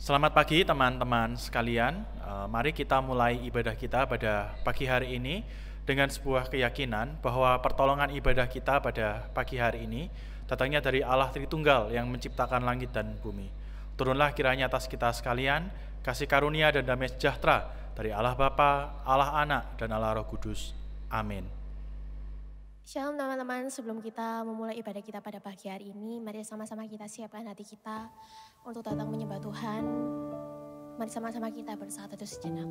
Selamat pagi teman-teman sekalian. Mari kita mulai ibadah kita pada pagi hari ini dengan sebuah keyakinan bahwa pertolongan ibadah kita pada pagi hari ini datangnya dari Allah Tritunggal yang menciptakan langit dan bumi. Turunlah kiranya atas kita sekalian kasih karunia dan damai sejahtera dari Allah Bapa, Allah Anak, dan Allah Roh Kudus. Amin. Shalom teman-teman, sebelum kita memulai ibadah kita pada pagi hari ini, mari sama-sama kita siapkan hati kita untuk datang menyembah Tuhan. Mari sama-sama kita bersatu sejenak.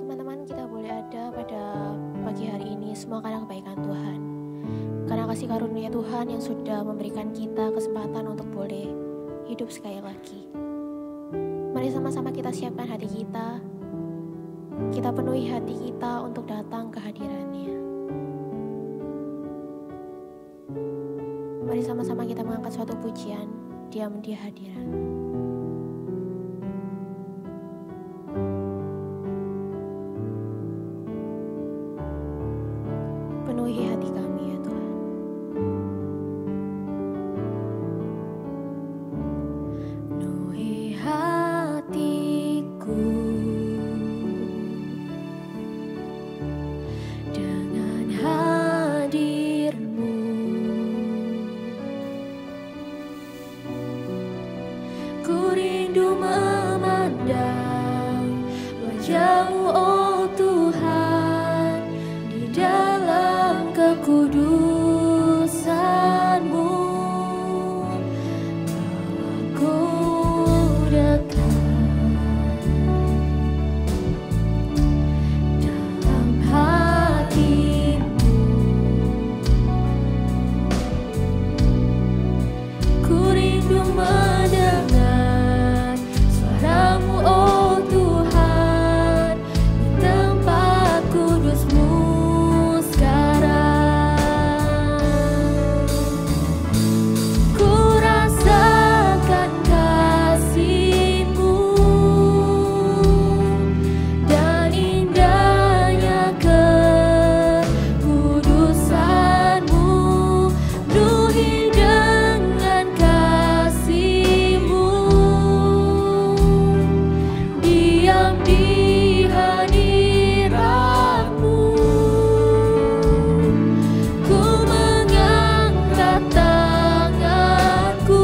Teman-teman, kita boleh ada pada pagi hari ini semua karena kebaikan Tuhan. Karena kasih karunia Tuhan yang sudah memberikan kita kesempatan untuk boleh hidup sekali lagi. Mari sama-sama kita siapkan hati kita. Kita penuhi hati kita untuk datang ke hadirannya. Mari sama-sama kita mengangkat suatu pujian, diam di hadirat. Penuhi hati kami ya Tuhan. Penuhi hatiku dengan hadir-Mu. Ku rindu memandang wajah-Mu, oh Tuhan, di dalam kekudusan-Mu. Bawaku dekat dalam hati-Mu. Ku rindu mendengar suara-Mu, oh Tuhan, di tempat kudus-Mu sekarang. Ku rasakan kasih-Mu dan indahnya kekudusan-Mu. Penuhi dengan kasih-Mu, diam di hadirat-Mu. Ku mengangkat tanganku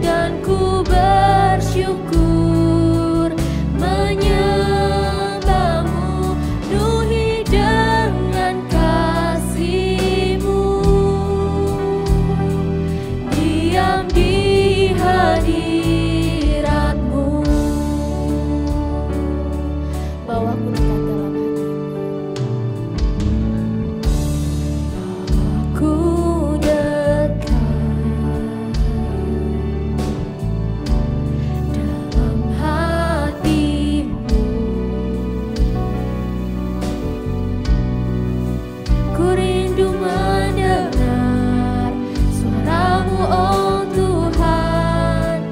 dan ku bersyukur menyembah-Mu. Penuhi dengan kasih-Mu, diam di hadirat-Mu. Bawaku dekat dalam hati-Mu. Bawaku dekat dalam hati-Mu. Ku rindu mendengar suara-Mu, oh Tuhan,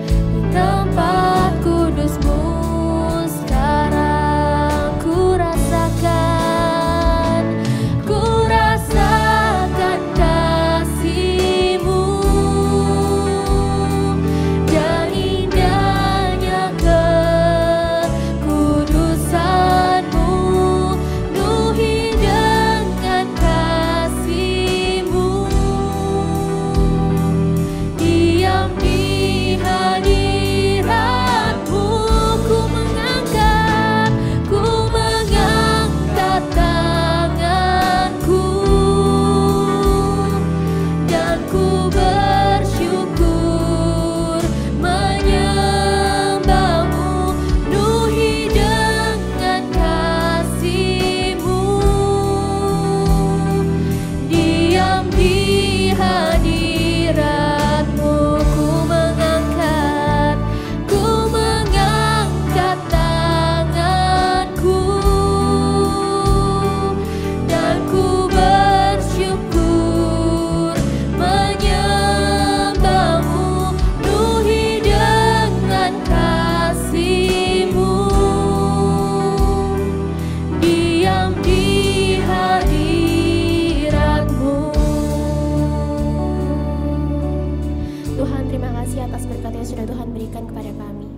atas berkat yang sudah Tuhan berikan kepada kami.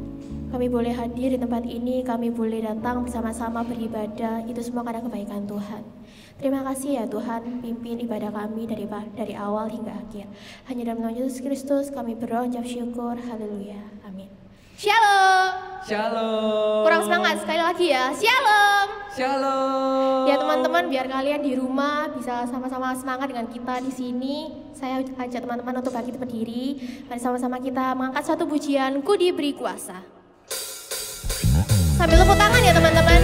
Kami boleh hadir di tempat ini, kami boleh datang bersama-sama beribadah, itu semua karena kebaikan Tuhan. Terima kasih ya Tuhan, pimpin ibadah kami dari awal hingga akhir. Hanya dalam nama Yesus Kristus kami berdoa ucap syukur, haleluya, amin. Shalom. Shalom. Kurang semangat, sekali lagi ya, shalom. Shalom. Ya teman-teman, biar kalian di rumah bisa sama-sama semangat dengan kita di sini. Saya ajak teman-teman untuk bangkit berdiri. Mari sama-sama kita mengangkat suatu pujian, Ku Diberi Kuasa. Sambil tepuk tangan ya teman-teman.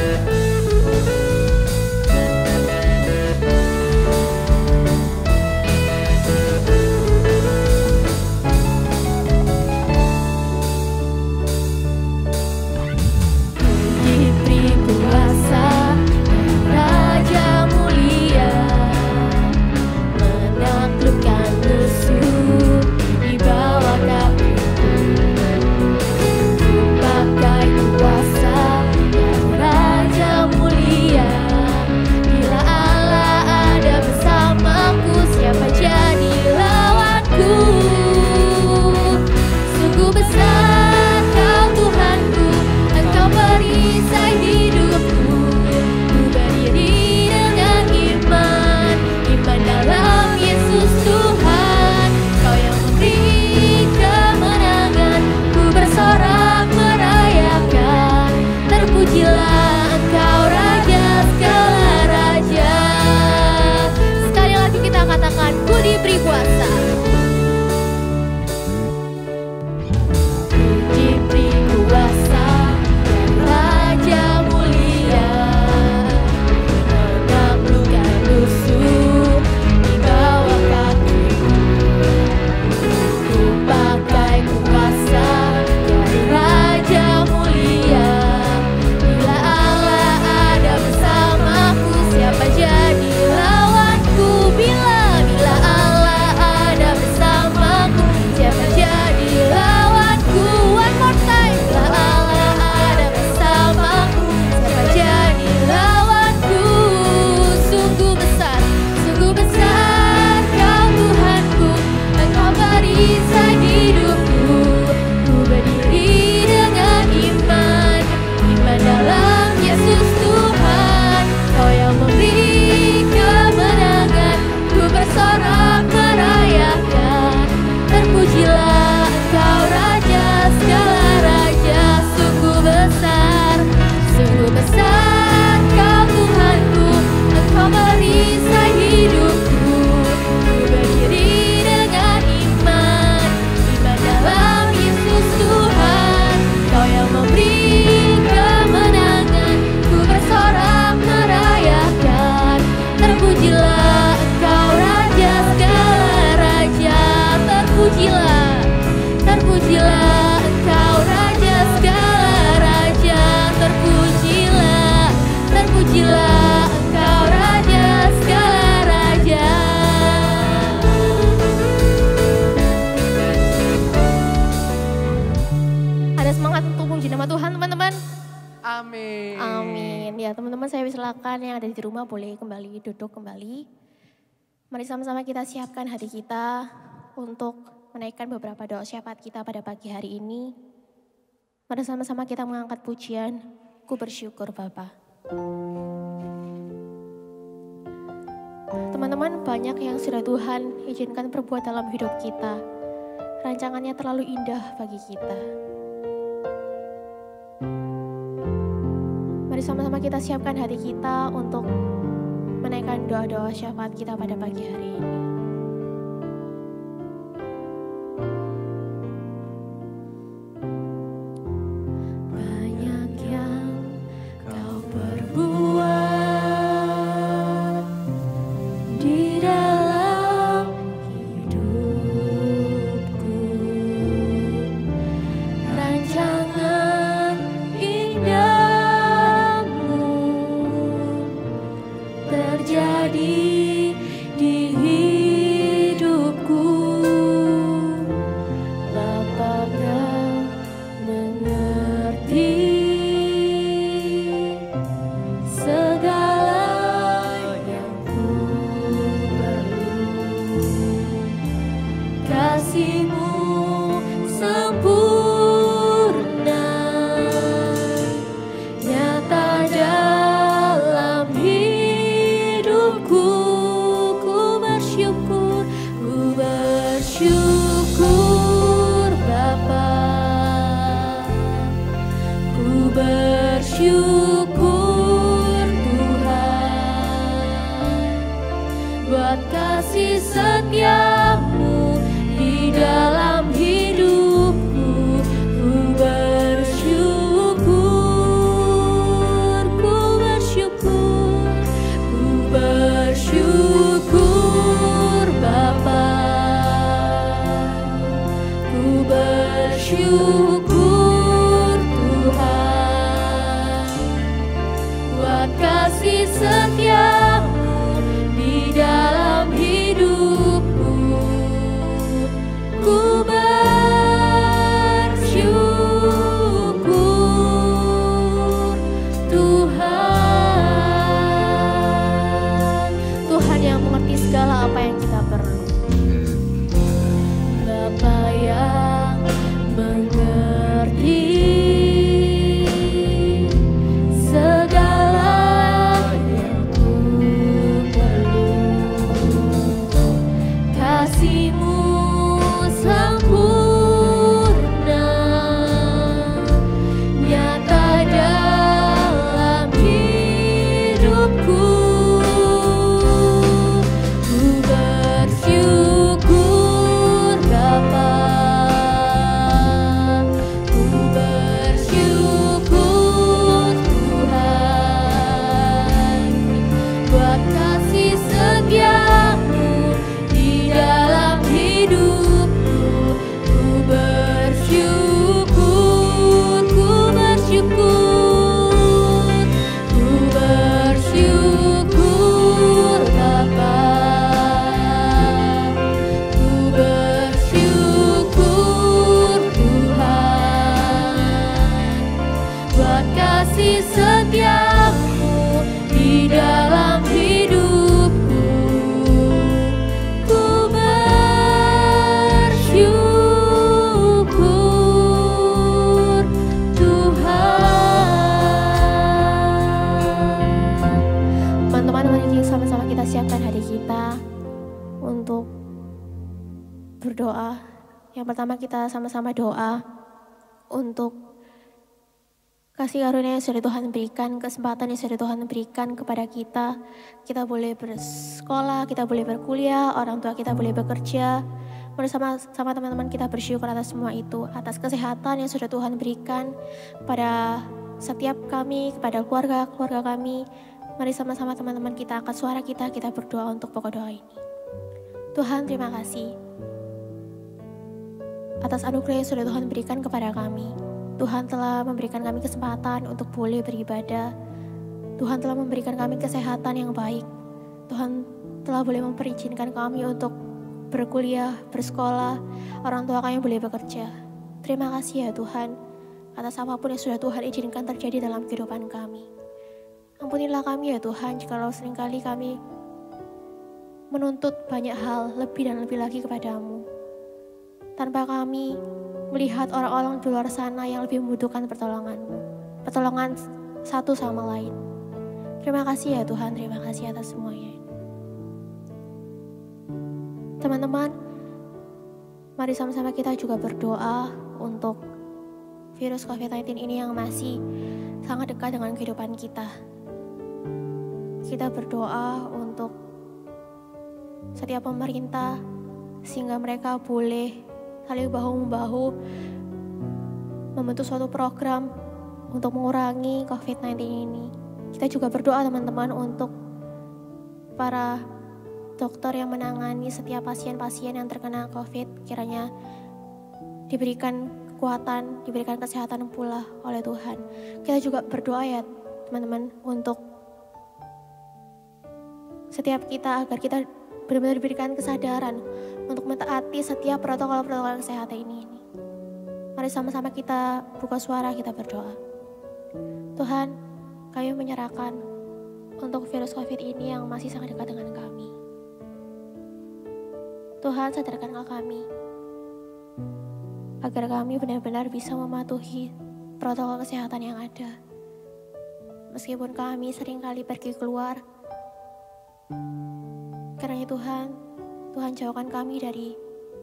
Yang ada di rumah boleh kembali duduk kembali. Mari sama-sama kita siapkan hati kita untuk menaikkan beberapa doa syafaat kita pada pagi hari ini. Mari sama-sama kita mengangkat pujian, Ku Bersyukur Bapa. Teman-teman, banyak yang sudah Tuhan izinkan berbuat dalam hidup kita. Rancangannya terlalu indah bagi kita. Mari sama-sama kita siapkan hati kita untuk menaikkan doa-doa syafaat kita pada pagi hari ini. Banyak yang Kau perbuat di dalam hidupku, rancangan indah terjadi di hidup. ku bersyukur Tuhan buat kasih setiamu di dalam hidupku. Ku bersyukur Tuhan, Tuhan yang mengerti segala apa yang kita perlu, Bapa yang mengerti segala yang ku perlu. Kasih-Mu sempurna nyata dalam hidupku. Ku bersyukur Bapa, ku bersyukur Tuhan buat kasih setiamu di dalam hidupku. Ku bersyukur, ku bersyukur, ku bersyukur Bapa, ku bersyukur Tuhan buat kasih setiamu di dalam hidupku. Ku bersyukur Tuhan. Teman-teman, mari sama-sama kita siapkan hati kita untuk berdoa. Yang pertama, kita sama-sama doa untuk kasih karunia yang sudah Tuhan berikan, kesempatan yang sudah Tuhan berikan kepada kita. Kita boleh bersekolah, kita boleh berkuliah, orang tua kita boleh bekerja. Bersama teman-teman kita bersyukur atas semua itu, atas kesehatan yang sudah Tuhan berikan kepada setiap kami, kepada keluarga kami. Mari sama-sama teman-teman kita angkat suara kita berdoa untuk pokok doa ini. Tuhan, terima kasih atas anugerah yang sudah Tuhan berikan kepada kami. Tuhan telah memberikan kami kesempatan untuk boleh beribadah. Tuhan telah memberikan kami kesehatan yang baik. Tuhan telah boleh memperizinkan kami untuk berkuliah, bersekolah, orang tua kami boleh bekerja. Terima kasih ya Tuhan, atas apapun yang sudah Tuhan izinkan terjadi dalam kehidupan kami. Ampunilah kami ya Tuhan, jikalau seringkali kami menuntut banyak hal lebih dan lebih lagi kepadamu, tanpa kami melihat orang-orang di luar sana yang lebih membutuhkan pertolongan-Mu, pertolongan satu sama lain. Terima kasih ya Tuhan, terima kasih atas semuanya. Teman-teman, mari sama-sama kita juga berdoa untuk virus COVID-19 ini yang masih sangat dekat dengan kehidupan kita. Kita berdoa untuk setiap pemerintah sehingga mereka boleh saling bahu-membahu membentuk suatu program untuk mengurangi COVID-19 ini. Kita juga berdoa teman-teman untuk para dokter yang menangani setiap pasien-pasien yang terkena COVID, kiranya diberikan kekuatan, diberikan kesehatan pula oleh Tuhan. Kita juga berdoa ya teman-teman untuk setiap kita agar kita benar-benar diberikan kesadaran untuk mentaati setiap protokol-protokol kesehatan ini. Mari sama-sama kita buka suara, kita berdoa. Tuhan, kami menyerahkan untuk virus COVID ini yang masih sangat dekat dengan kami. Tuhan, sadarkanlah kami agar kami benar-benar bisa mematuhi protokol kesehatan yang ada. Meskipun kami seringkali pergi keluar, karena Tuhan jauhkan kami dari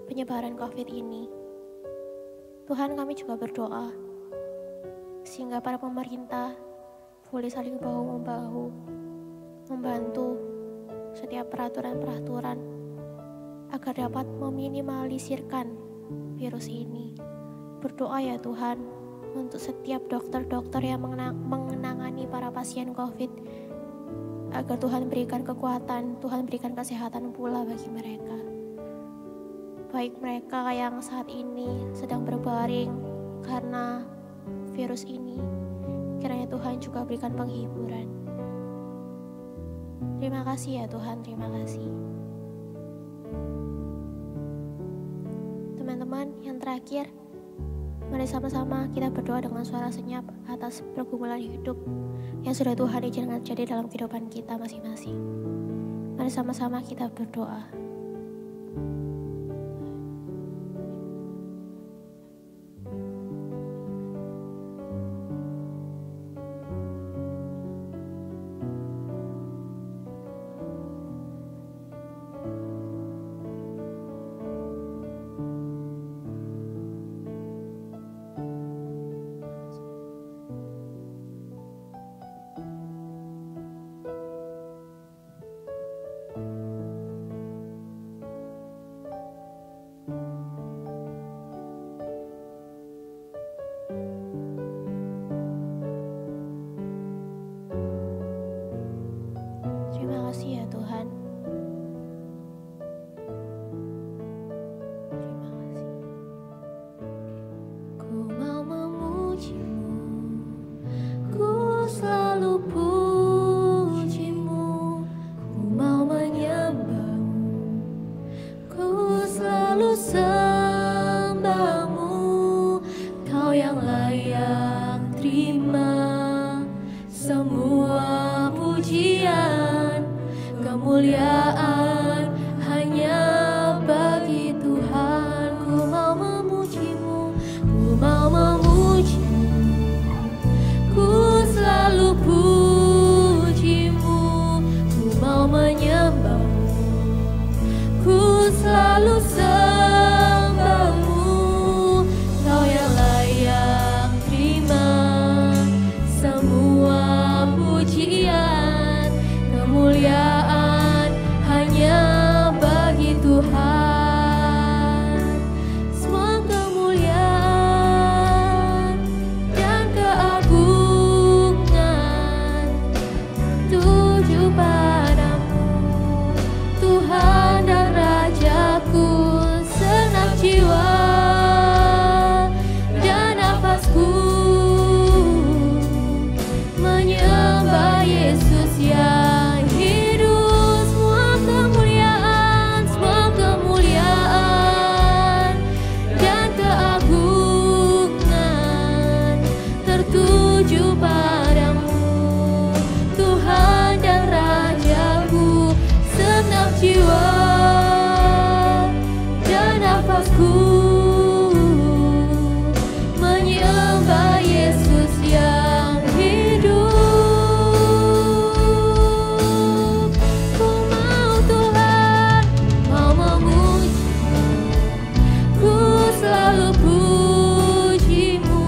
penyebaran COVID ini. Tuhan, kami juga berdoa sehingga para pemerintah boleh saling bahu-membahu membantu setiap peraturan-peraturan agar dapat meminimalisirkan virus ini. Berdoa ya Tuhan untuk setiap dokter-dokter yang mengenangani para pasien COVID, agar Tuhan berikan kekuatan, Tuhan berikan kesehatan pula bagi mereka. baik mereka yang saat ini sedang berbaring karena virus ini, kiranya Tuhan juga berikan penghiburan. Terima kasih ya Tuhan, terima kasih. Teman-teman, yang terakhir, mari sama-sama kita berdoa dengan suara senyap atas pergumulan hidup yang sudah Tuhan izinkan terjadi dalam kehidupan kita masing-masing. Mari sama-sama kita berdoa. Terima kasih ya Tuhan. Terima kasih. Ku mau memuji-Mu, ku selalu puji-Mu, ku mau menyembah-Mu, ku selalu sembah-Mu. Kau yang layak terima semua pujian, kemuliaan hanya bagi Tuhan. Ku mau memuji-Mu, ku mau memuji-Mu, ku selalu puji-Mu, ku mau menyembah-Mu, ku selalu sembah-Mu. Kau yang layak terima semua pujian, kemuliaan hanya bagi Tuhan. Semua kemuliaan dan keagungan tuju padamu, Tuhan dan Rajaku. Segenap jiwa dan nafasku menyembah Yesus yang hidup. Semua kemuliaan dan keagungan tertuju padamu, Tuhan dan Rajaku. Segenap jiwa dan nafasku menyembah Yesus yang hidup. Ku mau Tuhan, mau memuji-Mu, ku selalu puji-Mu,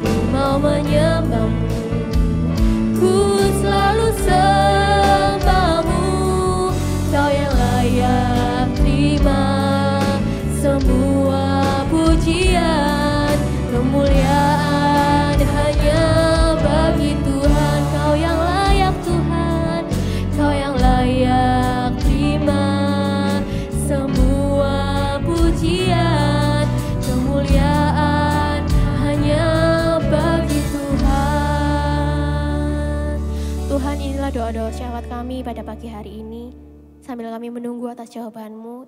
ku mau menyembah-Mu, ku selalu sembah-Mu. Kau yang layak terima semua pujian, kemuliaan hanya bagi Tuhan. Kau yang layak Tuhan, Kau yang layak terima semua pujian, kemuliaan hanya bagi Tuhan. Tuhan, inilah doa-doa syafaat kami pada pagi hari ini. Sambil kami menunggu atas jawaban-Mu,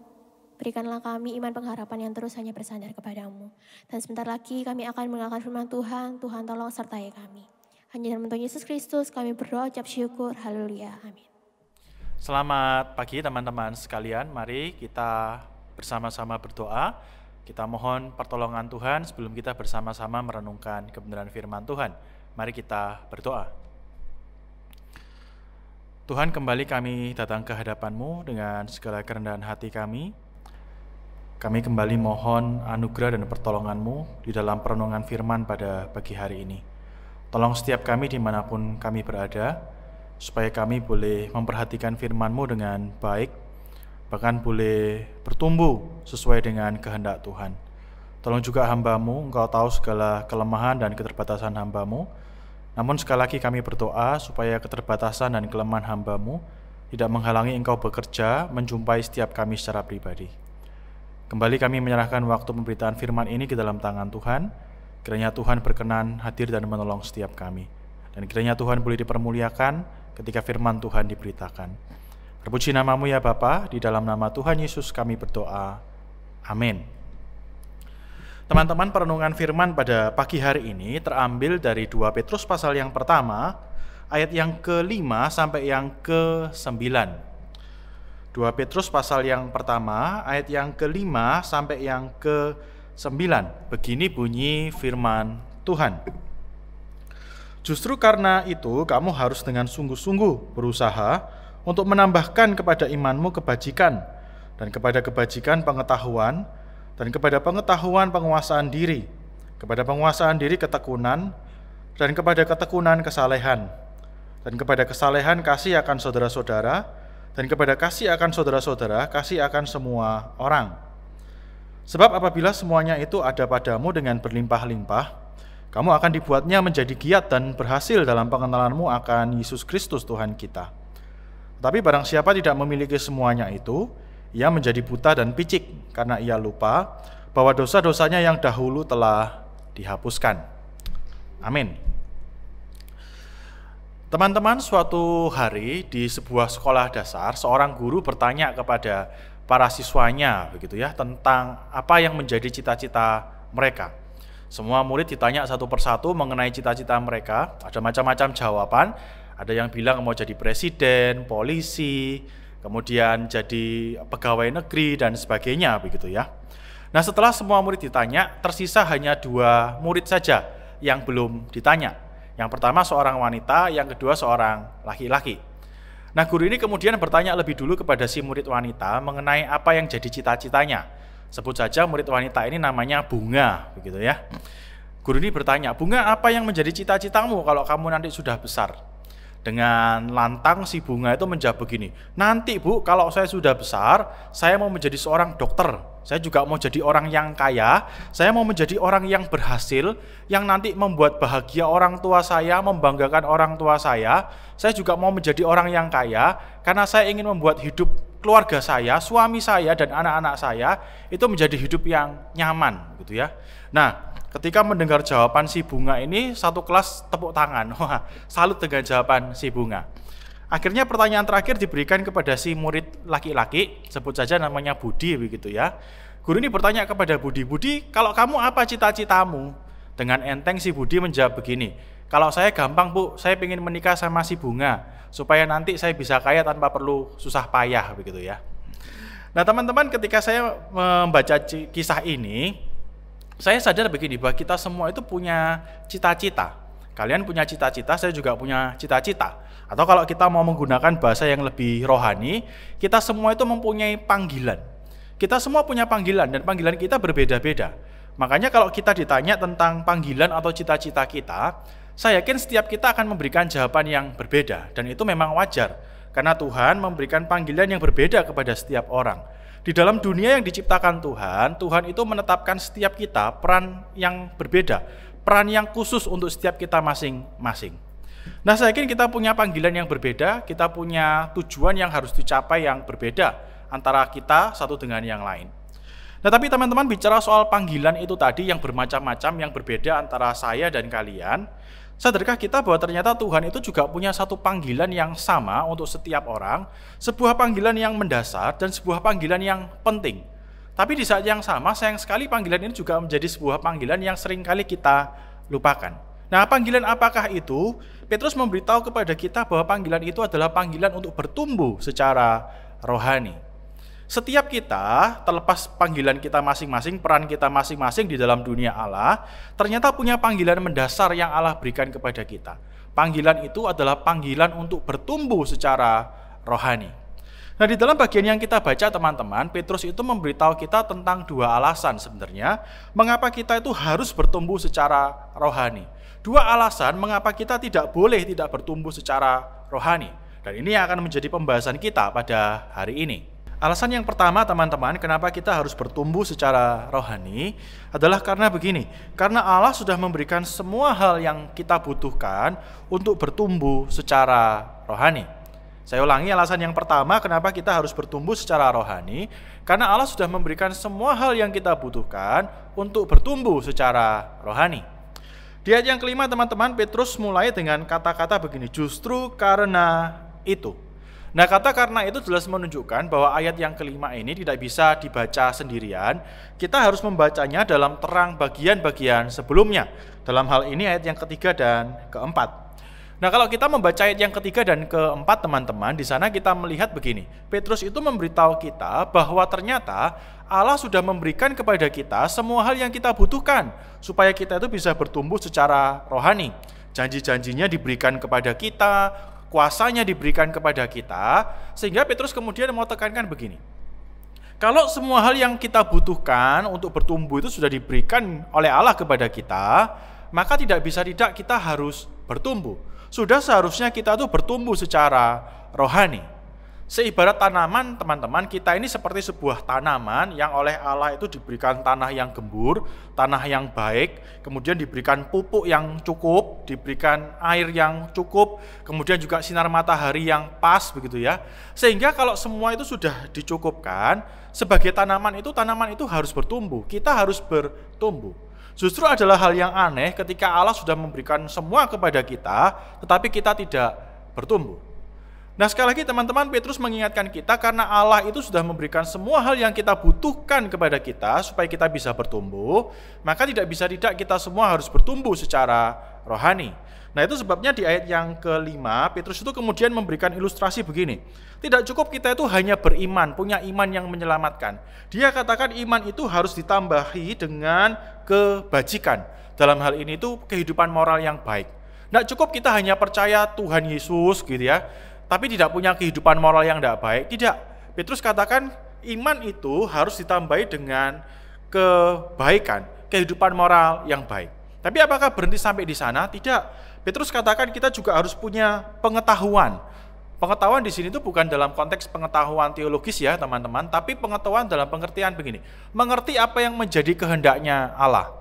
berikanlah kami iman pengharapan yang terus hanya bersandar kepadamu. Dan sebentar lagi kami akan mendengarkan firman Tuhan. Tuhan tolong sertai kami. Hanya dalam Tuhan Yesus Kristus kami berdoa ucap syukur. Haleluya. Amin. Selamat pagi teman-teman sekalian. Mari kita bersama-sama berdoa. Kita mohon pertolongan Tuhan sebelum kita bersama-sama merenungkan kebenaran firman Tuhan. Mari kita berdoa. Tuhan, kembali kami datang ke hadapan-Mu dengan segala kerendahan hati kami. Kami kembali mohon anugerah dan pertolongan-Mu di dalam perenungan firman pada pagi hari ini. Tolong setiap kami dimanapun kami berada, supaya kami boleh memperhatikan firman-Mu dengan baik, bahkan boleh bertumbuh sesuai dengan kehendak Tuhan. Tolong juga hamba-Mu, Engkau tahu segala kelemahan dan keterbatasan hamba-Mu. Namun sekali lagi kami berdoa supaya keterbatasan dan kelemahan hamba-Mu tidak menghalangi Engkau bekerja menjumpai setiap kami secara pribadi. Kembali kami menyerahkan waktu pemberitaan firman ini ke dalam tangan Tuhan. Kiranya Tuhan berkenan hadir dan menolong setiap kami. Dan kiranya Tuhan boleh dipermuliakan ketika firman Tuhan diberitakan. Terpuji namamu ya Bapa, di dalam nama Tuhan Yesus kami berdoa. Amin. Teman-teman, perenungan firman pada pagi hari ini terambil dari 2 Petrus pasal yang pertama, ayat yang ke-5 sampai yang ke-9. 2 Petrus pasal yang pertama, ayat yang ke-5 sampai yang ke-9. Begini bunyi firman Tuhan. Justru karena itu kamu harus dengan sungguh-sungguh berusaha untuk menambahkan kepada imanmu kebajikan, dan kepada kebajikan pengetahuan, dan kepada pengetahuan penguasaan diri, kepada penguasaan diri ketekunan, dan kepada ketekunan kesalehan, dan kepada kesalehan kasih akan saudara-saudara, dan kepada kasih akan saudara-saudara kasih akan semua orang. Sebab apabila semuanya itu ada padamu dengan berlimpah-limpah, kamu akan dibuatnya menjadi giat dan berhasil dalam pengenalanmu akan Yesus Kristus Tuhan kita. Tapi barang siapa tidak memiliki semuanya itu, ia menjadi buta dan picik karena ia lupa bahwa dosa-dosanya yang dahulu telah dihapuskan. Amin. Teman-teman, suatu hari di sebuah sekolah dasar, seorang guru bertanya kepada para siswanya begitu ya, tentang apa yang menjadi cita-cita mereka. Semua murid ditanya satu persatu mengenai cita-cita mereka. Ada macam-macam jawaban. Ada yang bilang mau jadi presiden, polisi, kemudian jadi pegawai negeri dan sebagainya begitu ya. Nah, setelah semua murid ditanya, tersisa hanya 2 murid saja yang belum ditanya. Yang pertama seorang wanita, yang kedua seorang laki-laki. Nah, guru ini kemudian bertanya lebih dulu kepada si murid wanita mengenai apa yang jadi cita-citanya. Sebut saja murid wanita ini namanya Bunga begitu ya. Guru ini bertanya, "Bunga, apa yang menjadi cita-citamu kalau kamu nanti sudah besar?" Dengan lantang si Bunga itu menjawab begini, "Nanti Bu, kalau saya sudah besar, saya mau menjadi seorang dokter. Saya juga mau jadi orang yang kaya. Saya mau menjadi orang yang berhasil, yang nanti membuat bahagia orang tua saya, membanggakan orang tua saya. Saya juga mau menjadi orang yang kaya, karena saya ingin membuat hidup keluarga saya, suami saya, dan anak-anak saya itu menjadi hidup yang nyaman." Gitu ya. Nah, ketika mendengar jawaban si Bunga ini, satu kelas tepuk tangan. Wah, salut dengan jawaban si Bunga. Akhirnya pertanyaan terakhir diberikan kepada si murid laki-laki, sebut saja namanya Budi begitu ya. Guru ini bertanya kepada Budi, "Budi, kalau kamu apa cita-citamu?" Dengan enteng si Budi menjawab begini, "Kalau saya gampang Bu, saya ingin menikah sama si Bunga, supaya nanti saya bisa kaya tanpa perlu susah payah begitu ya." Nah teman-teman, ketika saya membaca kisah ini, saya sadar begini, bahwa kita semua itu punya cita-cita. Kalian punya cita-cita, saya juga punya cita-cita. Atau kalau kita mau menggunakan bahasa yang lebih rohani, kita semua itu mempunyai panggilan. Kita semua punya panggilan, dan panggilan kita berbeda-beda. Makanya kalau kita ditanya tentang panggilan atau cita-cita kita, saya yakin setiap kita akan memberikan jawaban yang berbeda. Dan itu memang wajar, karena Tuhan memberikan panggilan yang berbeda kepada setiap orang. Di dalam dunia yang diciptakan Tuhan, Tuhan itu menetapkan setiap kita peran yang berbeda, peran yang khusus untuk setiap kita masing-masing. Nah, saya yakin kita punya panggilan yang berbeda, kita punya tujuan yang harus dicapai yang berbeda antara kita satu dengan yang lain. Nah, tapi teman-teman, bicara soal panggilan itu tadi yang bermacam-macam, yang berbeda antara saya dan kalian, sadarkah kita bahwa ternyata Tuhan itu juga punya satu panggilan yang sama untuk setiap orang, sebuah panggilan yang mendasar dan sebuah panggilan yang penting. Tapi di saat yang sama, sayang sekali panggilan ini juga menjadi sebuah panggilan yang seringkali kita lupakan. Nah, panggilan apakah itu? Petrus memberitahu kepada kita bahwa panggilan itu adalah panggilan untuk bertumbuh secara rohani. Setiap kita, terlepas panggilan kita masing-masing, peran kita masing-masing di dalam dunia Allah, ternyata punya panggilan mendasar yang Allah berikan kepada kita. Panggilan itu adalah panggilan untuk bertumbuh secara rohani. Nah, di dalam bagian yang kita baca teman-teman, Petrus itu memberitahu kita tentang 2 alasan sebenarnya mengapa kita itu harus bertumbuh secara rohani. 2 alasan mengapa kita tidak boleh tidak bertumbuh secara rohani. Dan ini akan menjadi pembahasan kita pada hari ini. Alasan yang pertama teman-teman, kenapa kita harus bertumbuh secara rohani adalah karena begini. Karena Allah sudah memberikan semua hal yang kita butuhkan untuk bertumbuh secara rohani. Saya ulangi, alasan yang pertama kenapa kita harus bertumbuh secara rohani, karena Allah sudah memberikan semua hal yang kita butuhkan untuk bertumbuh secara rohani. Di ayat yang kelima teman-teman, Petrus mulai dengan kata-kata begini, justru karena itu. Nah, kata karena itu jelas menunjukkan bahwa ayat yang kelima ini tidak bisa dibaca sendirian. Kita harus membacanya dalam terang bagian-bagian sebelumnya. Dalam hal ini ayat yang ketiga dan keempat. Nah, kalau kita membaca ayat yang ketiga dan keempat teman-teman, di sana kita melihat begini. Petrus itu memberitahu kita bahwa ternyata Allah sudah memberikan kepada kita semua hal yang kita butuhkan supaya kita itu bisa bertumbuh secara rohani. Janji-janjinya diberikan kepada kita, kuasanya diberikan kepada kita, sehingga Petrus kemudian mau tekankan begini. Kalau semua hal yang kita butuhkan untuk bertumbuh itu sudah diberikan oleh Allah kepada kita, maka tidak bisa tidak kita harus bertumbuh. Sudah seharusnya kita tuh bertumbuh secara rohani. Seibarat tanaman, teman-teman, kita ini seperti sebuah tanaman yang oleh Allah itu diberikan tanah yang gembur, tanah yang baik, kemudian diberikan pupuk yang cukup, diberikan air yang cukup, kemudian juga sinar matahari yang pas begitu ya. Sehingga kalau semua itu sudah dicukupkan, sebagai tanaman itu harus bertumbuh, kita harus bertumbuh. Justru adalah hal yang aneh ketika Allah sudah memberikan semua kepada kita, tetapi kita tidak bertumbuh. Nah, sekali lagi teman-teman, Petrus mengingatkan kita karena Allah itu sudah memberikan semua hal yang kita butuhkan kepada kita supaya kita bisa bertumbuh, maka tidak bisa tidak kita semua harus bertumbuh secara rohani. Nah, itu sebabnya di ayat yang kelima, Petrus itu kemudian memberikan ilustrasi begini. Tidak cukup kita itu hanya beriman, punya iman yang menyelamatkan. Dia katakan iman itu harus ditambahi dengan kebajikan. Dalam hal ini itu kehidupan moral yang baik. Tidak cukup kita hanya percaya Tuhan Yesus gitu ya, tapi tidak punya kehidupan moral yang tidak baik. Tidak. Petrus katakan iman itu harus ditambahi dengan kebaikan, kehidupan moral yang baik. Tapi apakah berhenti sampai di sana? Tidak. Petrus katakan kita juga harus punya pengetahuan. Pengetahuan di sini itu bukan dalam konteks pengetahuan teologis ya teman-teman, tapi pengetahuan dalam pengertian begini. Mengerti apa yang menjadi kehendaknya Allah.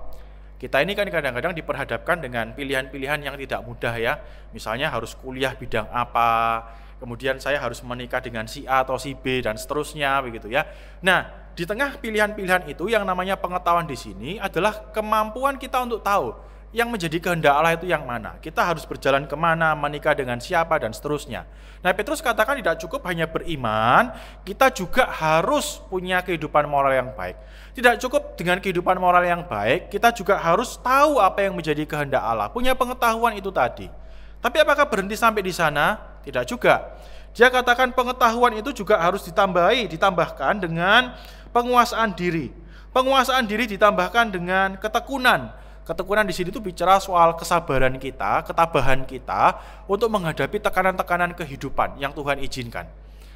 Kita ini kan kadang-kadang diperhadapkan dengan pilihan-pilihan yang tidak mudah ya. Misalnya harus kuliah bidang apa, kemudian saya harus menikah dengan si A atau si B dan seterusnya begitu ya. Nah, di tengah pilihan-pilihan itu yang namanya pengetahuan di sini adalah kemampuan kita untuk tahu yang menjadi kehendak Allah itu yang mana. Kita harus berjalan kemana, menikah dengan siapa dan seterusnya. Nah, Petrus katakan tidak cukup hanya beriman, kita juga harus punya kehidupan moral yang baik. Tidak cukup dengan kehidupan moral yang baik, kita juga harus tahu apa yang menjadi kehendak Allah, punya pengetahuan itu tadi. Tapi apakah berhenti sampai di sana? Tidak juga. Dia katakan pengetahuan itu juga harus ditambahkan dengan penguasaan diri. Penguasaan diri ditambahkan dengan ketekunan. Ketekunan di sini itu bicara soal kesabaran kita, ketabahan kita untuk menghadapi tekanan-tekanan kehidupan yang Tuhan izinkan.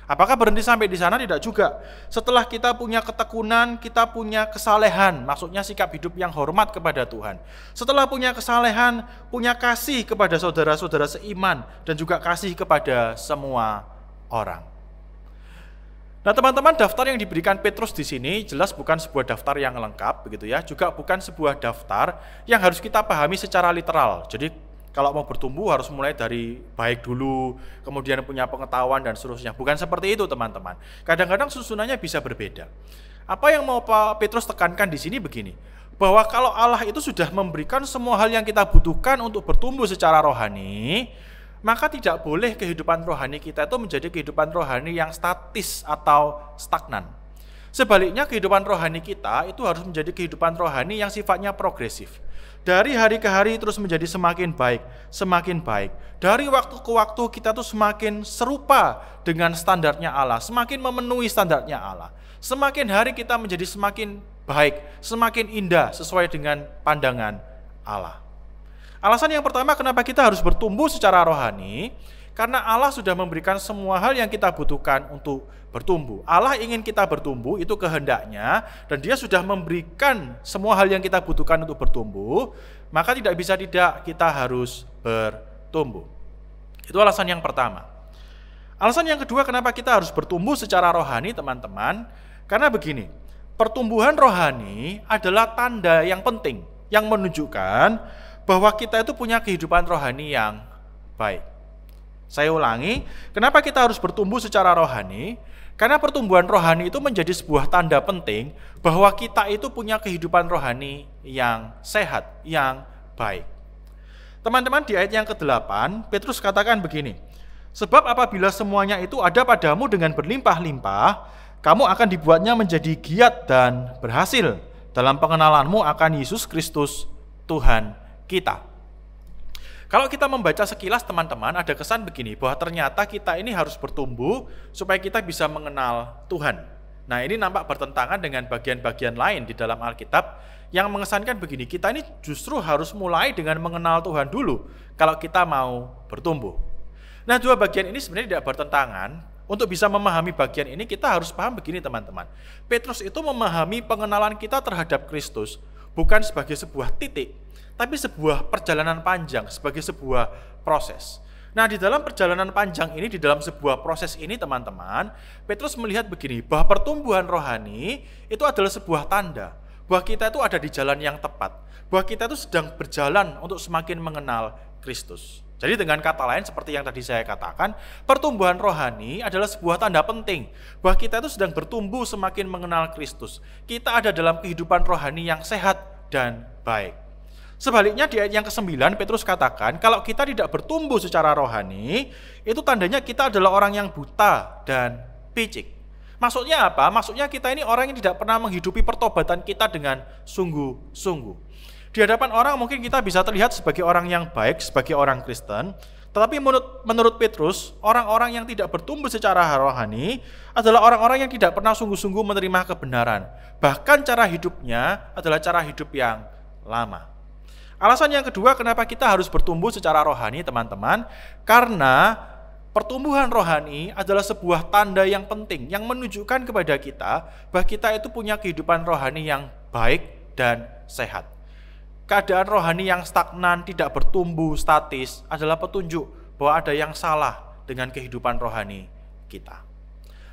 Apakah berhenti sampai di sana? Tidak juga. Setelah kita punya ketekunan, kita punya kesalehan, maksudnya sikap hidup yang hormat kepada Tuhan. Setelah punya kesalehan, punya kasih kepada saudara-saudara seiman dan juga kasih kepada semua orang. Nah, teman-teman, daftar yang diberikan Petrus di sini jelas bukan sebuah daftar yang lengkap begitu ya, juga bukan sebuah daftar yang harus kita pahami secara literal. Jadi kalau mau bertumbuh harus mulai dari baik dulu, kemudian punya pengetahuan dan seterusnya. Bukan seperti itu, teman-teman. Kadang-kadang susunannya bisa berbeda. Apa yang mau Pak Petrus tekankan di sini begini, bahwa kalau Allah itu sudah memberikan semua hal yang kita butuhkan untuk bertumbuh secara rohani, maka tidak boleh kehidupan rohani kita itu menjadi kehidupan rohani yang statis atau stagnan. Sebaliknya kehidupan rohani kita itu harus menjadi kehidupan rohani yang sifatnya progresif. Dari hari ke hari terus menjadi semakin baik, semakin baik. Dari waktu ke waktu kita tuh semakin serupa dengan standarnya Allah, semakin memenuhi standarnya Allah. Semakin hari kita menjadi semakin baik, semakin indah sesuai dengan pandangan Allah. Alasan yang pertama kenapa kita harus bertumbuh secara rohani, karena Allah sudah memberikan semua hal yang kita butuhkan untuk bertumbuh. Allah ingin kita bertumbuh, itu kehendaknya, dan Dia sudah memberikan semua hal yang kita butuhkan untuk bertumbuh, maka tidak bisa tidak kita harus bertumbuh. Itu alasan yang pertama. Alasan yang kedua kenapa kita harus bertumbuh secara rohani, teman-teman, karena begini, pertumbuhan rohani adalah tanda yang penting, yang menunjukkan bahwa kita itu punya kehidupan rohani yang baik. Saya ulangi, kenapa kita harus bertumbuh secara rohani? Karena pertumbuhan rohani itu menjadi sebuah tanda penting bahwa kita itu punya kehidupan rohani yang sehat, yang baik. Teman-teman, di ayat yang ke-8, Petrus katakan begini, sebab apabila semuanya itu ada padamu dengan berlimpah-limpah, kamu akan dibuatnya menjadi giat dan berhasil dalam pengenalanmu akan Yesus Kristus, Tuhan kita. Kalau kita membaca sekilas teman-teman, ada kesan begini, bahwa ternyata kita ini harus bertumbuh supaya kita bisa mengenal Tuhan. Nah, ini nampak bertentangan dengan bagian-bagian lain di dalam Alkitab yang mengesankan begini, kita ini justru harus mulai dengan mengenal Tuhan dulu kalau kita mau bertumbuh. Nah, dua bagian ini sebenarnya tidak bertentangan. Untuk bisa memahami bagian ini kita harus paham begini teman-teman. Petrus itu memahami pengenalan kita terhadap Kristus bukan sebagai sebuah titik, tapi sebuah perjalanan panjang, sebagai sebuah proses. Nah, di dalam perjalanan panjang ini, di dalam sebuah proses ini teman-teman, Petrus melihat begini, bahwa pertumbuhan rohani itu adalah sebuah tanda bahwa kita itu ada di jalan yang tepat, bahwa kita itu sedang berjalan untuk semakin mengenal Kristus. Jadi dengan kata lain seperti yang tadi saya katakan, pertumbuhan rohani adalah sebuah tanda penting bahwa kita itu sedang bertumbuh semakin mengenal Kristus. Kita ada dalam kehidupan rohani yang sehat dan baik. Sebaliknya di ayat yang ke-9 Petrus katakan, kalau kita tidak bertumbuh secara rohani, itu tandanya kita adalah orang yang buta dan picik. Maksudnya apa? Maksudnya kita ini orang yang tidak pernah menghidupi pertobatan kita dengan sungguh-sungguh. Di hadapan orang mungkin kita bisa terlihat sebagai orang yang baik, sebagai orang Kristen, tetapi menurut Petrus, orang-orang yang tidak bertumbuh secara rohani adalah orang-orang yang tidak pernah sungguh-sungguh menerima kebenaran. Bahkan cara hidupnya adalah cara hidup yang lama. Alasan yang kedua kenapa kita harus bertumbuh secara rohani teman-teman, karena pertumbuhan rohani adalah sebuah tanda yang penting yang menunjukkan kepada kita bahwa kita itu punya kehidupan rohani yang baik dan sehat. Keadaan rohani yang stagnan, tidak bertumbuh, statis adalah petunjuk bahwa ada yang salah dengan kehidupan rohani kita.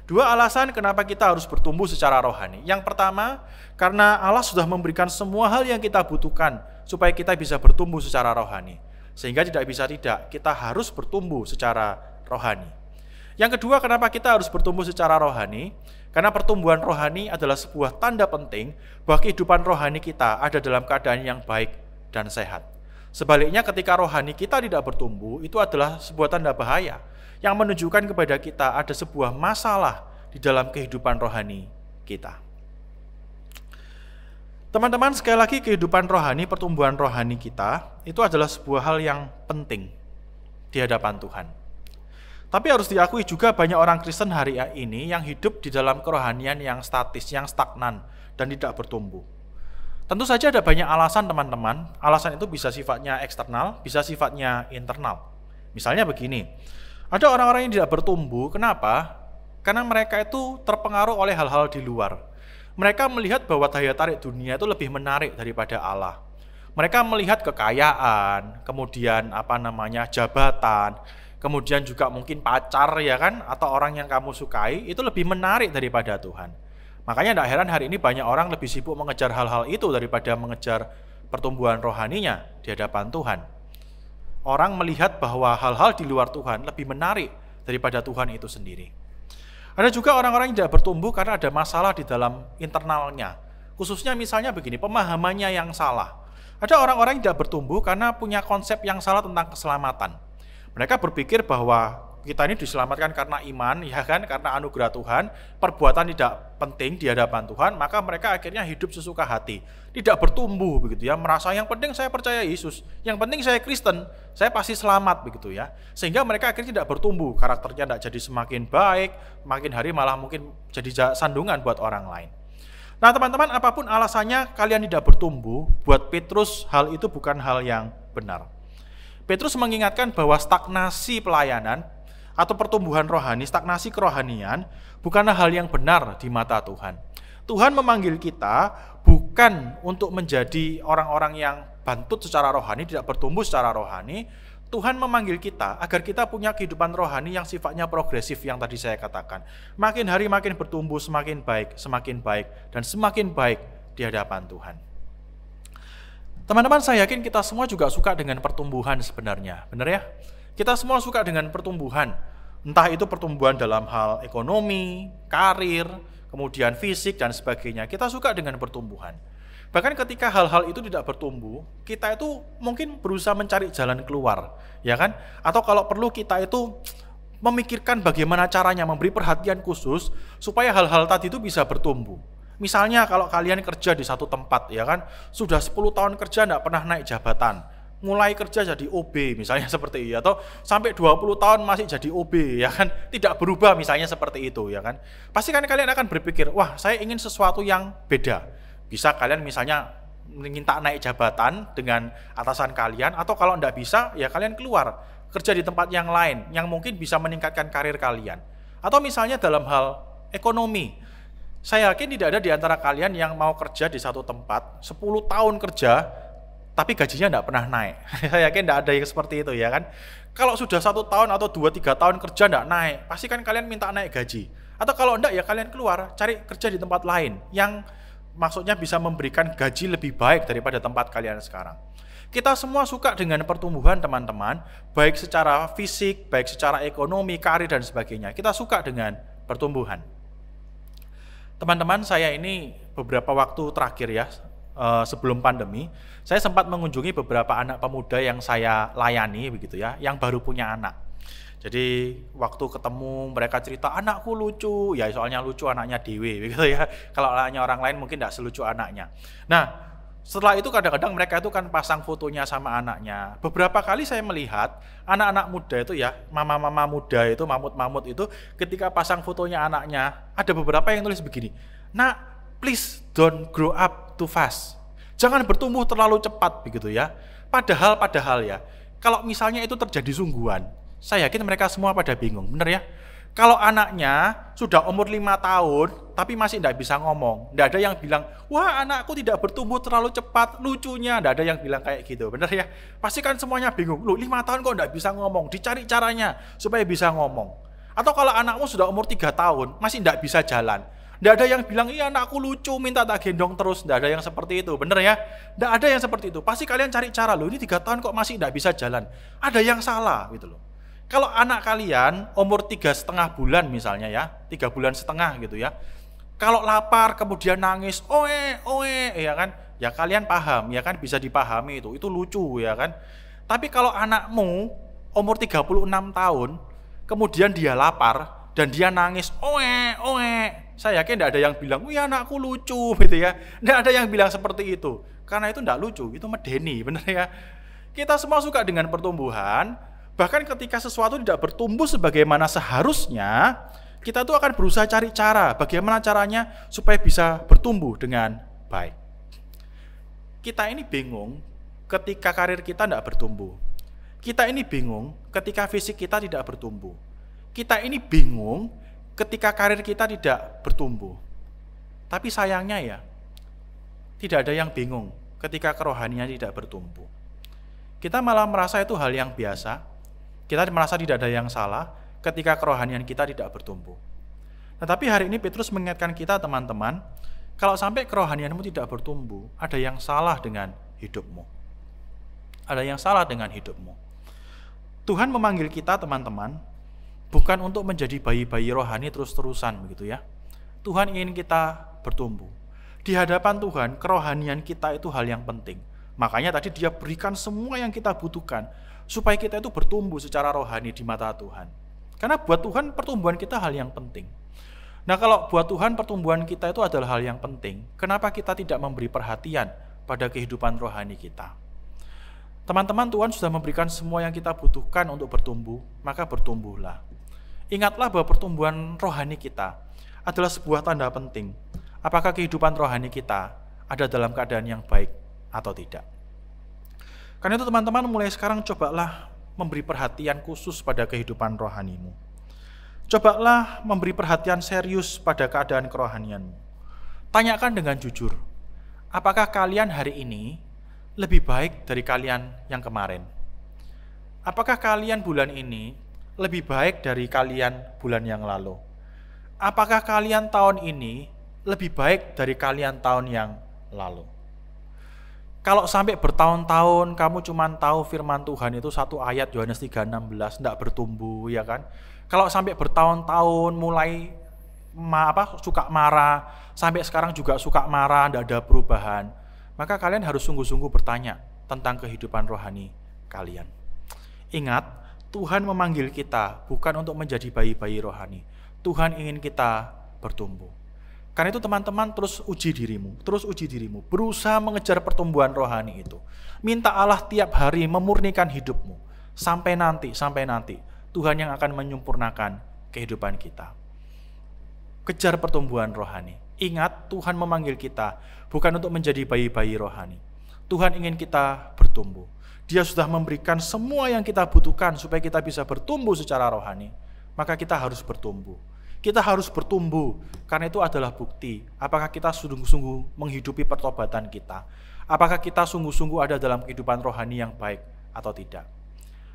Dua alasan kenapa kita harus bertumbuh secara rohani. Yang pertama, karena Allah sudah memberikan semua hal yang kita butuhkan supaya kita bisa bertumbuh secara rohani. Sehingga tidak bisa tidak, kita harus bertumbuh secara rohani. Yang kedua, kenapa kita harus bertumbuh secara rohani? Karena pertumbuhan rohani adalah sebuah tanda penting bahwa kehidupan rohani kita ada dalam keadaan yang baik dan sehat. Sebaliknya ketika rohani kita tidak bertumbuh, itu adalah sebuah tanda bahaya yang menunjukkan kepada kita ada sebuah masalah di dalam kehidupan rohani kita. Teman-teman, sekali lagi kehidupan rohani, pertumbuhan rohani kita itu adalah sebuah hal yang penting di hadapan Tuhan. Tapi harus diakui juga banyak orang Kristen hari ini yang hidup di dalam kerohanian yang statis, yang stagnan, dan tidak bertumbuh. Tentu saja ada banyak alasan teman-teman, alasan itu bisa sifatnya eksternal, bisa sifatnya internal. Misalnya begini, ada orang-orang yang tidak bertumbuh, kenapa? Karena mereka itu terpengaruh oleh hal-hal di luar. Mereka melihat bahwa daya tarik dunia itu lebih menarik daripada Allah. Mereka melihat kekayaan, kemudian jabatan, kemudian juga mungkin pacar ya kan, atau orang yang kamu sukai itu lebih menarik daripada Tuhan. Makanya tidak heran hari ini banyak orang lebih sibuk mengejar hal-hal itu daripada mengejar pertumbuhan rohaninya di hadapan Tuhan. Orang melihat bahwa hal-hal di luar Tuhan lebih menarik daripada Tuhan itu sendiri. Ada juga orang-orang yang tidak bertumbuh karena ada masalah di dalam internalnya. Khususnya misalnya begini, pemahamannya yang salah. Ada orang-orang yang tidak bertumbuh karena punya konsep yang salah tentang keselamatan. Mereka berpikir bahwa kita ini diselamatkan karena iman, ya kan, karena anugerah Tuhan, perbuatan tidak penting di hadapan Tuhan, maka mereka akhirnya hidup sesuka hati, tidak bertumbuh begitu ya, merasa yang penting saya percaya Yesus, yang penting saya Kristen, saya pasti selamat begitu ya, sehingga mereka akhirnya tidak bertumbuh, karakternya tidak jadi semakin baik, makin hari malah mungkin jadi sandungan buat orang lain. Nah teman-teman, apapun alasannya kalian tidak bertumbuh, buat Petrus hal itu bukan hal yang benar. Petrus mengingatkan bahwa stagnasi pelayanan atau pertumbuhan rohani, stagnasi kerohanian bukanlah hal yang benar di mata Tuhan. Tuhan memanggil kita bukan untuk menjadi orang-orang yang bantut secara rohani, tidak bertumbuh secara rohani. Tuhan memanggil kita agar kita punya kehidupan rohani yang sifatnya progresif yang tadi saya katakan. Makin hari makin bertumbuh, semakin baik, dan semakin baik di hadapan Tuhan. Teman-teman, saya yakin kita semua juga suka dengan pertumbuhan sebenarnya, benar ya? Kita semua suka dengan pertumbuhan. Entah itu pertumbuhan dalam hal ekonomi, karir, kemudian fisik dan sebagainya. Kita suka dengan pertumbuhan. Bahkan ketika hal-hal itu tidak bertumbuh, kita itu mungkin berusaha mencari jalan keluar, ya kan? Atau kalau perlu kita itu memikirkan bagaimana caranya memberi perhatian khusus supaya hal-hal tadi itu bisa bertumbuh. Misalnya kalau kalian kerja di satu tempat, ya kan, sudah 10 tahun kerja tidak pernah naik jabatan, mulai kerja jadi OB misalnya seperti itu, atau sampai 20 tahun masih jadi OB, ya kan, tidak berubah misalnya seperti itu, ya kan. Pasti kan kalian akan berpikir, wah saya ingin sesuatu yang beda. Bisa kalian misalnya minta naik jabatan dengan atasan kalian, atau kalau tidak bisa ya kalian keluar kerja di tempat yang lain yang mungkin bisa meningkatkan karir kalian. Atau misalnya dalam hal ekonomi, saya yakin tidak ada di antara kalian yang mau kerja di satu tempat 10 tahun kerja tapi gajinya tidak pernah naik. Saya yakin tidak ada yang seperti itu, ya kan. Kalau sudah 1 tahun atau 2-3 tahun kerja tidak naik, pasti kan kalian minta naik gaji. Atau kalau tidak ya kalian keluar cari kerja di tempat lain yang maksudnya bisa memberikan gaji lebih baik daripada tempat kalian sekarang. Kita semua suka dengan pertumbuhan teman-teman, baik secara fisik, baik secara ekonomi, karir dan sebagainya. Kita suka dengan pertumbuhan. Teman-teman, saya ini beberapa waktu terakhir ya, sebelum pandemi, saya sempat mengunjungi beberapa anak pemuda yang saya layani begitu ya, yang baru punya anak. Jadi waktu ketemu mereka cerita, anakku lucu, ya soalnya lucu anaknya dewe begitu ya. Kalau anaknya orang lain mungkin tidak selucu anaknya. Nah, setelah itu kadang-kadang mereka itu kan pasang fotonya sama anaknya. Beberapa kali saya melihat anak-anak muda itu ya, mama-mama muda itu, mamut-mamut itu, ketika pasang fotonya anaknya, ada beberapa yang tulis begini, "Nak, please don't grow up too fast." Jangan bertumbuh terlalu cepat begitu ya. Padahal ya, kalau misalnya itu terjadi sungguhan, saya yakin mereka semua pada bingung, bener ya? Kalau anaknya sudah umur 5 tahun, tapi masih tidak bisa ngomong, tidak ada yang bilang, wah anakku tidak bertumbuh terlalu cepat, lucunya, tidak ada yang bilang kayak gitu, bener ya? Pasti kan semuanya bingung, loh 5 tahun kok tidak bisa ngomong, dicari caranya supaya bisa ngomong. Atau kalau anakmu sudah umur 3 tahun, masih tidak bisa jalan, tidak ada yang bilang, iya anakku lucu, minta tak gendong terus, tidak ada yang seperti itu, bener ya? Tidak ada yang seperti itu, pasti kalian cari cara, loh ini 3 tahun kok masih tidak bisa jalan, ada yang salah gitu loh. Kalau anak kalian umur 3,5 bulan misalnya ya, 3 bulan setengah gitu ya, kalau lapar kemudian nangis, oe, ya kan, ya kalian paham, ya kan, bisa dipahami itu lucu ya kan. Tapi kalau anakmu umur 36 tahun, kemudian dia lapar dan dia nangis, oe, saya yakin tidak ada yang bilang, wih anakku lucu gitu ya, tidak ada yang bilang seperti itu, karena itu tidak lucu, itu medeni, bener ya. Kita semua suka dengan pertumbuhan. Bahkan ketika sesuatu tidak bertumbuh sebagaimana seharusnya, kita tuh akan berusaha cari cara, bagaimana caranya supaya bisa bertumbuh dengan baik. Kita ini bingung ketika karir kita tidak bertumbuh. Kita ini bingung ketika fisik kita tidak bertumbuh. Kita ini bingung ketika karir kita tidak bertumbuh. Tapi sayangnya ya, tidak ada yang bingung ketika kerohanian tidak bertumbuh. Kita malah merasa itu hal yang biasa. Kita merasa tidak ada yang salah ketika kerohanian kita tidak bertumbuh. Nah, tapi hari ini Petrus mengingatkan kita teman-teman, kalau sampai kerohanianmu tidak bertumbuh, ada yang salah dengan hidupmu. Ada yang salah dengan hidupmu. Tuhan memanggil kita teman-teman, bukan untuk menjadi bayi-bayi rohani terus-terusan begitu ya. Tuhan ingin kita bertumbuh. Di hadapan Tuhan, kerohanian kita itu hal yang penting. Makanya tadi Dia berikan semua yang kita butuhkan, supaya kita itu bertumbuh secara rohani di mata Tuhan. Karena buat Tuhan pertumbuhan kita hal yang penting. Nah kalau buat Tuhan pertumbuhan kita itu adalah hal yang penting, kenapa kita tidak memberi perhatian pada kehidupan rohani kita? Teman-teman, Tuhan sudah memberikan semua yang kita butuhkan untuk bertumbuh, maka bertumbuhlah. Ingatlah bahwa pertumbuhan rohani kita adalah sebuah tanda penting. Apakah kehidupan rohani kita ada dalam keadaan yang baik atau tidak? Karena itu teman-teman, mulai sekarang cobalah memberi perhatian khusus pada kehidupan rohanimu. Cobalah memberi perhatian serius pada keadaan kerohanianmu. Tanyakan dengan jujur, apakah kalian hari ini lebih baik dari kalian yang kemarin? Apakah kalian bulan ini lebih baik dari kalian bulan yang lalu? Apakah kalian tahun ini lebih baik dari kalian tahun yang lalu? Kalau sampai bertahun-tahun kamu cuma tahu firman Tuhan itu satu ayat Yohanes 3:16, tidak bertumbuh, ya kan? Kalau sampai bertahun-tahun mulai suka marah, sampai sekarang juga suka marah, tidak ada perubahan, maka kalian harus sungguh-sungguh bertanya tentang kehidupan rohani kalian. Ingat, Tuhan memanggil kita bukan untuk menjadi bayi-bayi rohani. Tuhan ingin kita bertumbuh. Karena itu teman-teman terus uji dirimu, berusaha mengejar pertumbuhan rohani itu. Minta Allah tiap hari memurnikan hidupmu, sampai nanti Tuhan yang akan menyempurnakan kehidupan kita. Kejar pertumbuhan rohani. Ingat, Tuhan memanggil kita bukan untuk menjadi bayi-bayi rohani. Tuhan ingin kita bertumbuh. Dia sudah memberikan semua yang kita butuhkan supaya kita bisa bertumbuh secara rohani. Maka kita harus bertumbuh. Kita harus bertumbuh, karena itu adalah bukti apakah kita sungguh-sungguh menghidupi pertobatan kita. Apakah kita sungguh-sungguh ada dalam kehidupan rohani yang baik atau tidak.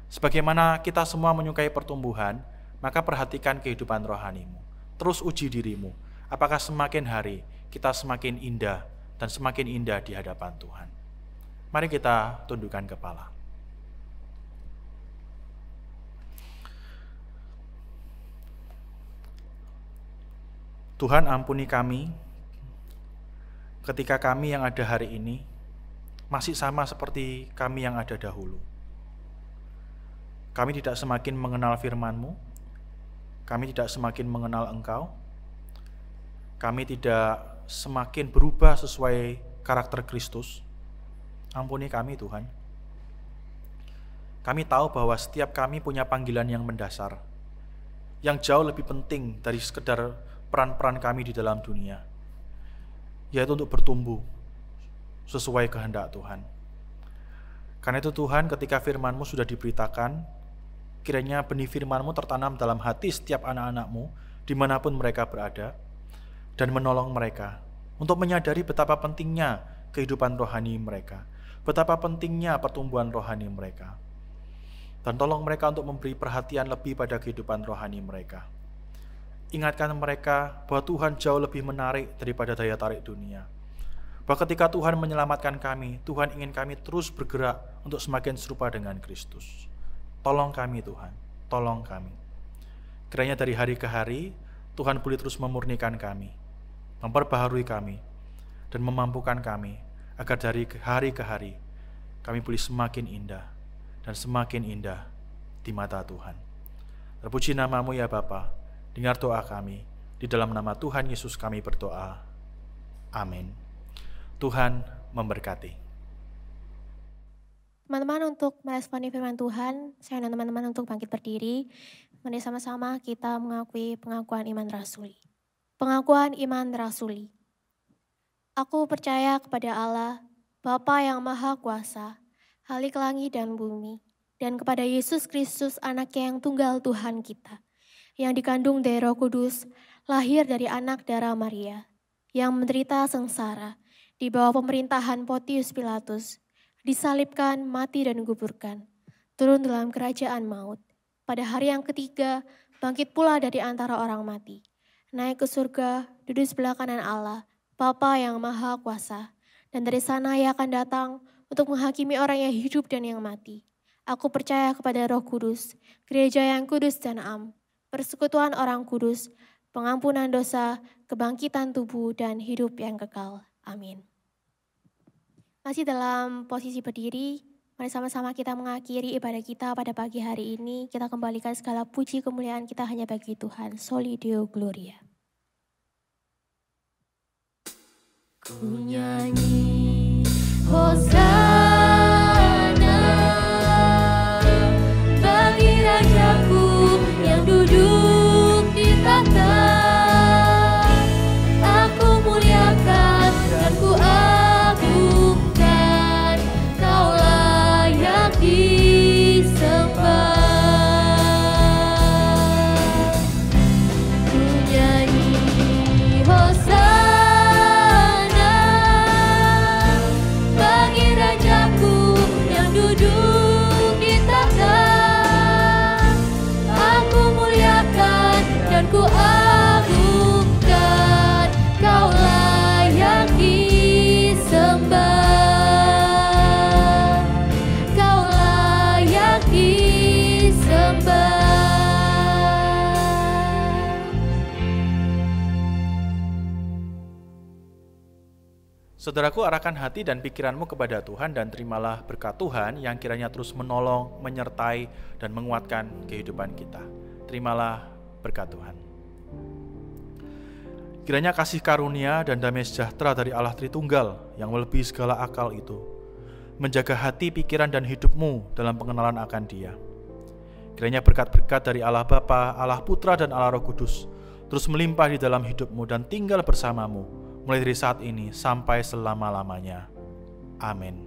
Sebagaimana kita semua menyukai pertumbuhan, maka perhatikan kehidupan rohanimu. Terus uji dirimu, apakah semakin hari kita semakin indah dan semakin indah di hadapan Tuhan. Mari kita tundukkan kepala. Tuhan, ampuni kami ketika kami yang ada hari ini masih sama seperti kami yang ada dahulu. Kami tidak semakin mengenal firman-Mu, kami tidak semakin mengenal Engkau, kami tidak semakin berubah sesuai karakter Kristus. Ampuni kami Tuhan. Kami tahu bahwa setiap kami punya panggilan yang mendasar, yang jauh lebih penting dari sekedar peran-peran kami di dalam dunia, yaitu untuk bertumbuh sesuai kehendak Tuhan. Karena itu Tuhan, ketika firman-Mu sudah diberitakan, kiranya benih firman-Mu tertanam dalam hati setiap anak-anak-Mu dimanapun mereka berada, dan menolong mereka untuk menyadari betapa pentingnya kehidupan rohani mereka, betapa pentingnya pertumbuhan rohani mereka, dan tolong mereka untuk memberi perhatian lebih pada kehidupan rohani mereka. Ingatkan mereka bahwa Tuhan jauh lebih menarik daripada daya tarik dunia. Bahwa ketika Tuhan menyelamatkan kami, Tuhan ingin kami terus bergerak untuk semakin serupa dengan Kristus. Tolong kami Tuhan, tolong kami. Kiranya dari hari ke hari, Tuhan boleh terus memurnikan kami, memperbaharui kami, dan memampukan kami, agar dari hari ke hari, kami boleh semakin indah, dan semakin indah di mata Tuhan. Terpuji nama-Mu ya Bapa. Dengar doa kami, di dalam nama Tuhan Yesus kami berdoa. Amin. Tuhan memberkati. Teman-teman, untuk meresponi firman Tuhan, saya dan teman-teman untuk bangkit berdiri. Mari sama-sama kita mengakui pengakuan iman rasuli. Pengakuan iman rasuli. Aku percaya kepada Allah, Bapa yang Maha Kuasa, Khalik langit dan bumi, dan kepada Yesus Kristus, Anaknya yang tunggal Tuhan kita, yang dikandung dari Roh Kudus, lahir dari anak darah Maria, yang menderita sengsara di bawah pemerintahan Pontius Pilatus, disalibkan, mati dan dikuburkan, turun dalam kerajaan maut. Pada hari yang ketiga, bangkit pula dari antara orang mati, naik ke surga, duduk sebelah kanan Allah, Bapa yang Maha Kuasa, dan dari sana Ia akan datang untuk menghakimi orang yang hidup dan yang mati. Aku percaya kepada Roh Kudus, gereja yang kudus dan am, persekutuan orang kudus, pengampunan dosa, kebangkitan tubuh, dan hidup yang kekal. Amin. Masih dalam posisi berdiri, mari sama-sama kita mengakhiri ibadah kita pada pagi hari ini. Kita kembalikan segala puji kemuliaan kita hanya bagi Tuhan. Soli Deo Gloria. Ku nyanyi Hosana bagi Rajaku yang duduk di tahta. Aku muliakan dan ku agungkan, Kau layak disembah. Ku nyanyi Hosana bagi Saudaraku, arahkan hati dan pikiranmu kepada Tuhan dan terimalah berkat Tuhan yang kiranya terus menolong, menyertai, dan menguatkan kehidupan kita. Terimalah berkat Tuhan. Kiranya kasih karunia dan damai sejahtera dari Allah Tritunggal yang melebihi segala akal itu menjaga hati, pikiran, dan hidupmu dalam pengenalan akan Dia. Kiranya berkat-berkat dari Allah Bapa, Allah Putra, dan Allah Roh Kudus terus melimpah di dalam hidupmu dan tinggal bersamamu mulai dari saat ini sampai selama-lamanya. Amin.